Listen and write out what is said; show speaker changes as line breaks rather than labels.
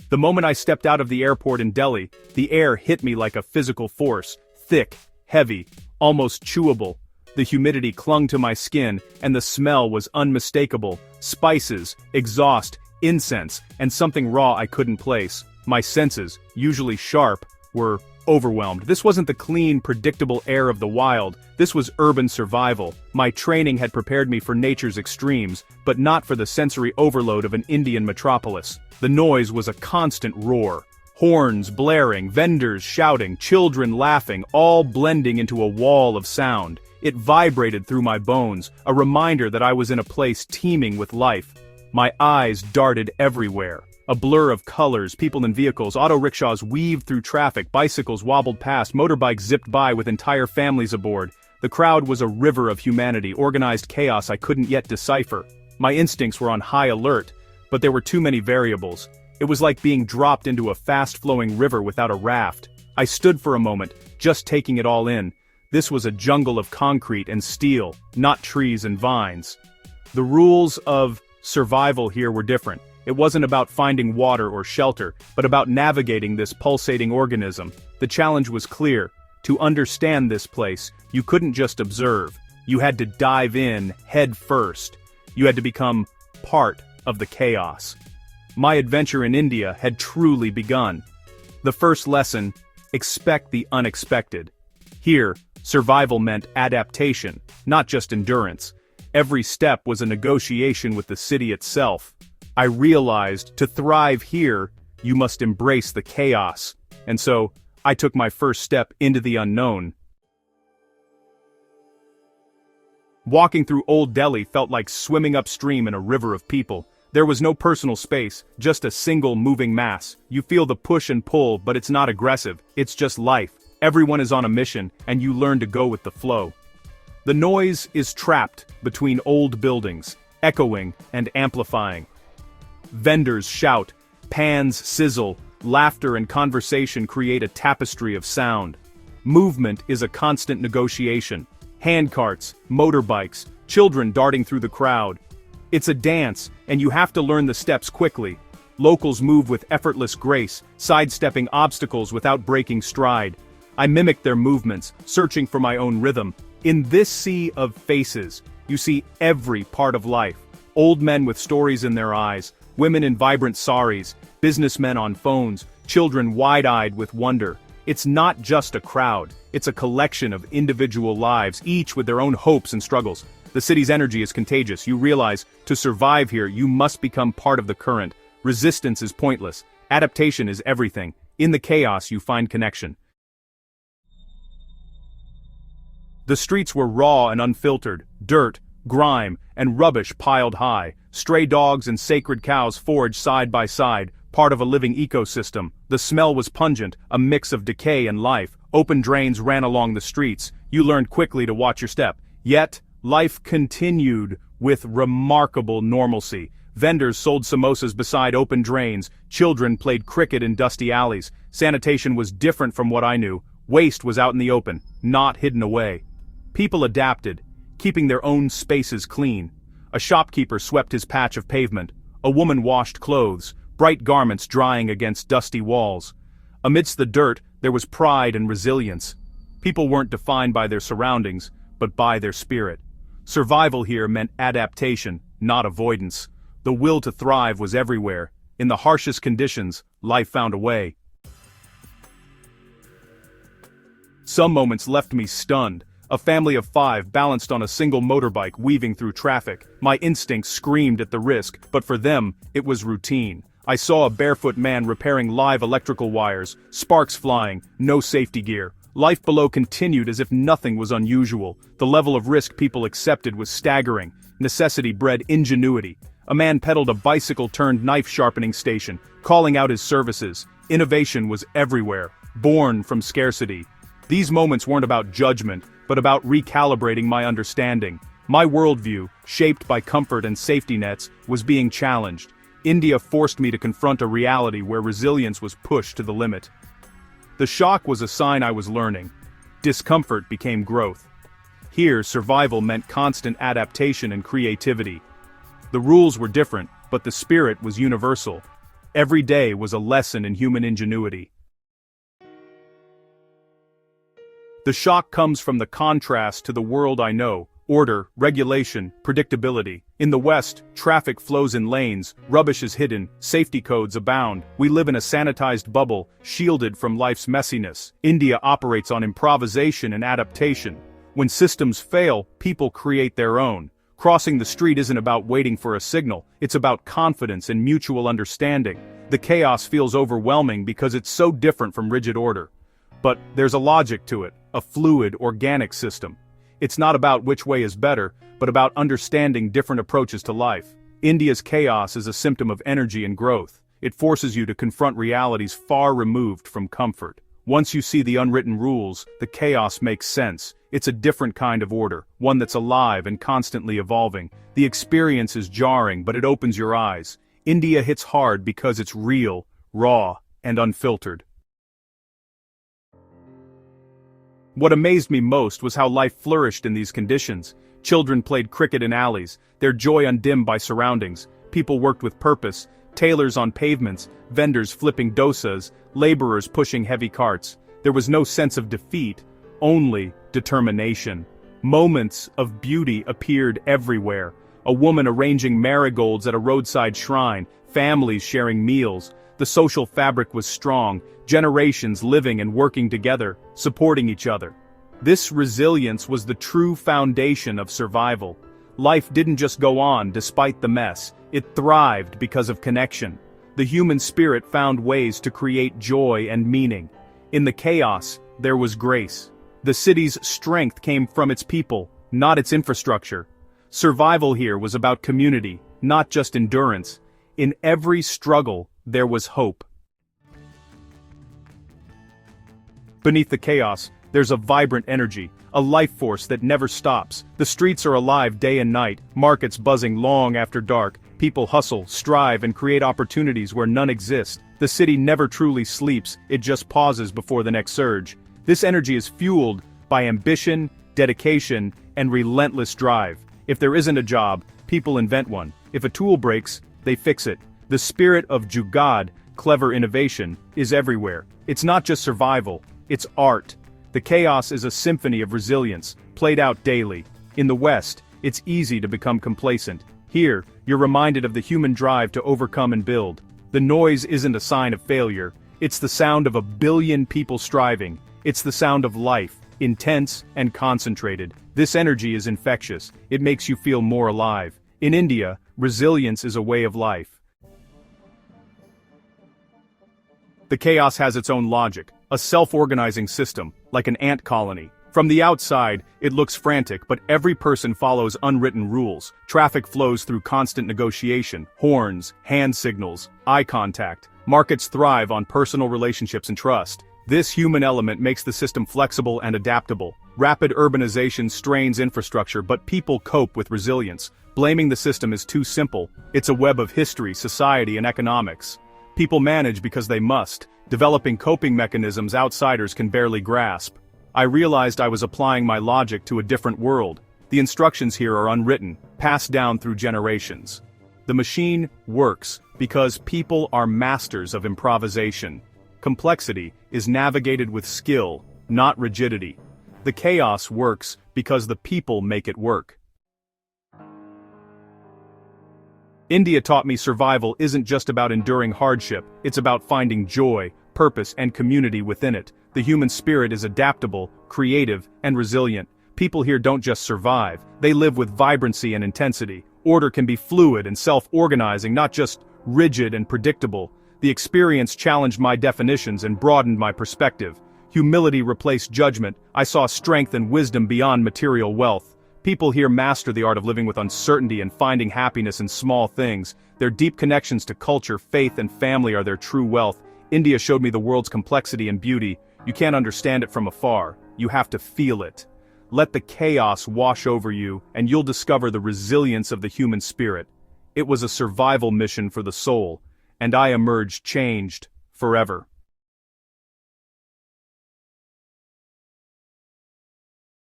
The moment I stepped out of the airport in Delhi, the air hit me like a physical force, thick, heavy, almost chewable. The humidity clung to my skin, and the smell was unmistakable: spices, exhaust, incense, and something raw I couldn't place. My senses, usually sharp, were overwhelmed. This wasn't the clean, predictable air of the wild. This was urban survival. My training had prepared me for nature's extremes, but not for the sensory overload of an Indian metropolis. The noise was a constant roar. Horns blaring, vendors shouting, children laughing, all blending into a wall of sound. It vibrated through my bones, a reminder that I was in a place teeming with life. My eyes darted everywhere. A blur of colors, people and vehicles, auto rickshaws weaved through traffic, bicycles wobbled past, motorbikes zipped by with entire families aboard. The crowd was a river of humanity, organized chaos I couldn't yet decipher. My instincts were on high alert, but there were too many variables. It was like being dropped into a fast-flowing river without a raft. I stood for a moment, just taking it all in. This was a jungle of concrete and steel, not trees and vines. The rules of survival here were different. It wasn't about finding water or shelter, but about navigating this pulsating organism. The challenge was clear. To understand this place, you couldn't just observe. You had to dive in head first. You had to become part of the chaos. My adventure in India had truly begun. The first lesson: expect the unexpected. Here, survival meant adaptation, not just endurance. Every step was a negotiation with the city itself. I realized to thrive here, you must embrace the chaos. And so, I took my first step into the unknown. Walking through Old Delhi felt like swimming upstream in a river of people. There was no personal space, just a single moving mass. You feel the push and pull, but it's not aggressive, it's just life. Everyone is on a mission, and you learn to go with the flow. The noise is trapped between old buildings, echoing and amplifying. Vendors shout, pans sizzle, laughter and conversation create a tapestry of sound. Movement is a constant negotiation. Handcarts, motorbikes, children darting through the crowd. It's a dance, and you have to learn the steps quickly. Locals move with effortless grace, sidestepping obstacles without breaking stride. I mimicked their movements, searching for my own rhythm. In this sea of faces, you see every part of life. Old men with stories in their eyes, women in vibrant saris, businessmen on phones, children wide-eyed with wonder. It's not just a crowd, it's a collection of individual lives, each with their own hopes and struggles. The city's energy is contagious. You realize, to survive here, you must become part of the current. Resistance is pointless. Adaptation is everything. In the chaos, you find connection. The streets were raw and unfiltered, dirt, grime, and rubbish piled high. Stray dogs and sacred cows foraged side by side, part of a living ecosystem. The smell was pungent, a mix of decay and life. Open drains ran along the streets. You learned quickly to watch your step. Yet, life continued with remarkable normalcy. Vendors sold samosas beside open drains. Children played cricket in dusty alleys. Sanitation was different from what I knew. Waste was out in the open, not hidden away. People adapted, keeping their own spaces clean. A shopkeeper swept his patch of pavement. A woman washed clothes, bright garments drying against dusty walls. Amidst the dirt, there was pride and resilience. People weren't defined by their surroundings, but by their spirit. Survival here meant adaptation, not avoidance. The will to thrive was everywhere. In the harshest conditions, life found a way. Some moments left me stunned. A family of 5 balanced on a single motorbike weaving through traffic. My instincts screamed at the risk, but for them, it was routine. I saw a barefoot man repairing live electrical wires, sparks flying, no safety gear. Life below continued as if nothing was unusual. The level of risk people accepted was staggering. Necessity bred ingenuity. A man pedaled a bicycle-turned-knife sharpening station, calling out his services. Innovation was everywhere, born from scarcity. These moments weren't about judgment, but about recalibrating my understanding. My worldview, shaped by comfort and safety nets, was being challenged. India forced me to confront a reality where resilience was pushed to the limit. The shock was a sign I was learning. Discomfort became growth. Here, survival meant constant adaptation and creativity. The rules were different, but the spirit was universal. Every day was a lesson in human ingenuity. The shock comes from the contrast to the world I know: order, regulation, predictability. In the West, traffic flows in lanes, rubbish is hidden, safety codes abound. We live in a sanitized bubble, shielded from life's messiness. India operates on improvisation and adaptation. When systems fail, people create their own. Crossing the street isn't about waiting for a signal, it's about confidence and mutual understanding. The chaos feels overwhelming because it's so different from rigid order. But there's a logic to it, a fluid, organic system. It's not about which way is better, but about understanding different approaches to life. India's chaos is a symptom of energy and growth. It forces you to confront realities far removed from comfort. Once you see the unwritten rules, the chaos makes sense. It's a different kind of order, one that's alive and constantly evolving. The experience is jarring, but it opens your eyes. India hits hard because it's real, raw, and unfiltered. What amazed me most was how life flourished in these conditions. Children played cricket in alleys, their joy undimmed by surroundings. People worked with purpose, tailors on pavements, vendors flipping dosas, laborers pushing heavy carts. There was no sense of defeat, only determination. Moments of beauty appeared everywhere. A woman arranging marigolds at a roadside shrine, families sharing meals. The social fabric was strong, generations living and working together, supporting each other. This resilience was the true foundation of survival. Life didn't just go on despite the mess, it thrived because of connection. The human spirit found ways to create joy and meaning. In the chaos, there was grace. The city's strength came from its people, not its infrastructure. Survival here was about community, not just endurance. In every struggle, there was hope. Beneath the chaos, there's a vibrant energy, a life force that never stops. The streets are alive day and night, markets buzzing long after dark. People hustle, strive, and create opportunities where none exist. The city never truly sleeps, it just pauses before the next surge. This energy is fueled by ambition, dedication, and relentless drive. If there isn't a job, people invent one. If a tool breaks, they fix it. The spirit of Jugaad, clever innovation, is everywhere. It's not just survival, it's art. The chaos is a symphony of resilience, played out daily. In the West, it's easy to become complacent. Here, you're reminded of the human drive to overcome and build. The noise isn't a sign of failure, it's the sound of a billion people striving. It's the sound of life, intense and concentrated. This energy is infectious, it makes you feel more alive. In India, resilience is a way of life. The chaos has its own logic, a self-organizing system, like an ant colony. From the outside, it looks frantic, but every person follows unwritten rules. Traffic flows through constant negotiation, horns, hand signals, eye contact. Markets thrive on personal relationships and trust. This human element makes the system flexible and adaptable. Rapid urbanization strains infrastructure, but people cope with resilience. Blaming the system is too simple. It's a web of history, society, and economics. People manage because they must, developing coping mechanisms outsiders can barely grasp. I realized I was applying my logic to a different world. The instructions here are unwritten, passed down through generations. The machine works because people are masters of improvisation. Complexity is navigated with skill, not rigidity. The chaos works because the people make it work. India taught me survival isn't just about enduring hardship, it's about finding joy, purpose, and community within it. The human spirit is adaptable, creative, and resilient. People here don't just survive, they live with vibrancy and intensity. Order can be fluid and self-organizing, not just rigid and predictable. The experience challenged my definitions and broadened my perspective. Humility replaced judgment. I saw strength and wisdom beyond material wealth. People here master the art of living with uncertainty and finding happiness in small things. Their deep connections to culture, faith, and family are their true wealth. India showed me the world's complexity and beauty. You can't understand it from afar. You have to feel it. Let the chaos wash over you, and you'll discover the resilience of the human spirit. It was a survival mission for the soul, and I emerged changed forever.